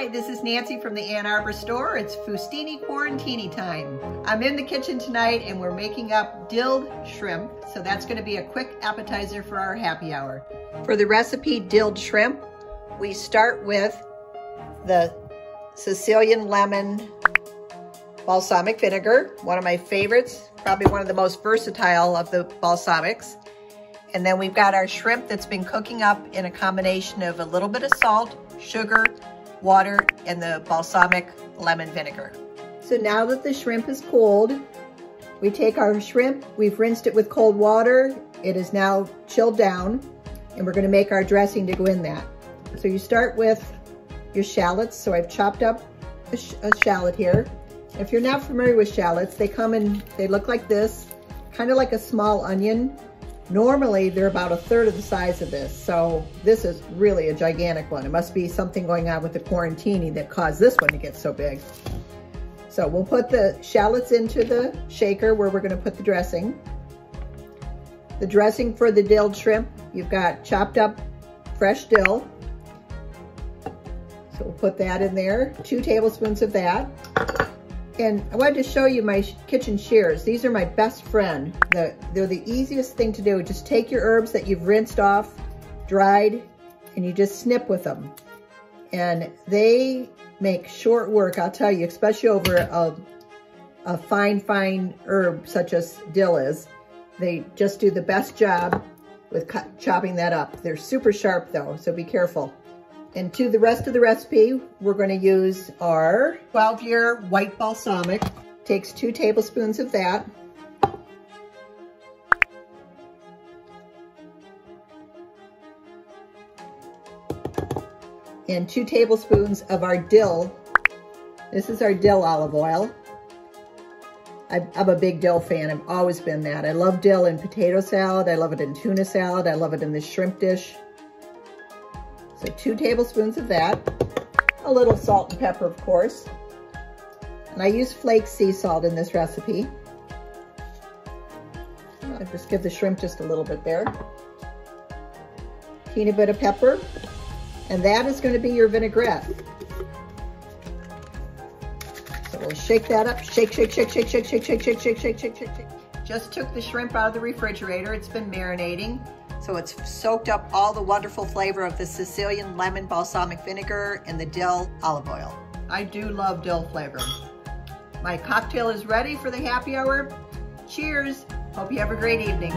Hi, this is Nancy from the Ann Arbor store. It's Fustini Quarantini time. I'm in the kitchen tonight and we're making up dilled shrimp. So that's gonna be a quick appetizer for our happy hour. For the recipe dilled shrimp, we start with the Sicilian lemon balsamic vinegar, one of my favorites, probably one of the most versatile of the balsamics. And then we've got our shrimp that's been cooking up in a combination of a little bit of salt, sugar, water, and the balsamic lemon vinegar. So now that the shrimp is cold, we take our shrimp, we've rinsed it with cold water, it is now chilled down, and we're gonna make our dressing to go in that. So you start with your shallots. So I've chopped up a shallot here. If you're not familiar with shallots, they come in, they look like this, kind of like a small onion. Normally, they're about a third of the size of this, so this is really a gigantic one. It must be something going on with the quarantini that caused this one to get so big. So we'll put the shallots into the shaker where we're gonna put the dressing. The dressing for the dilled shrimp, you've got chopped up fresh dill. So we'll put that in there, 2 tablespoons of that. And I wanted to show you my kitchen shears. These are my best friend. They're the easiest thing to do. Just take your herbs that you've rinsed off, dried, and you just snip with them. And they make short work, I'll tell you, especially over a fine herb such as dill is. They just do the best job with chopping that up. They're super sharp though, so be careful. And to the rest of the recipe, we're going to use our 12-year white balsamic. Takes 2 tablespoons of that. And 2 tablespoons of our dill. This is our dill olive oil. I'm a big dill fan. I've always been that. I love dill in potato salad. I love it in tuna salad. I love it in the shrimp dish. So 2 tablespoons of that, a little salt and pepper, of course. And I use flake sea salt in this recipe. I'll just give the shrimp just a little bit there. Teeny bit of pepper. And that is going to be your vinaigrette. So we'll shake that up. Shake, shake, shake, shake, shake, shake, shake, shake, shake, shake, shake, shake, shake. Just took the shrimp out of the refrigerator. It's been marinating. So it's soaked up all the wonderful flavor of the Sicilian lemon balsamic vinegar and the dill olive oil. I do love dill flavor. My cocktail is ready for the happy hour. Cheers. Hope you have a great evening.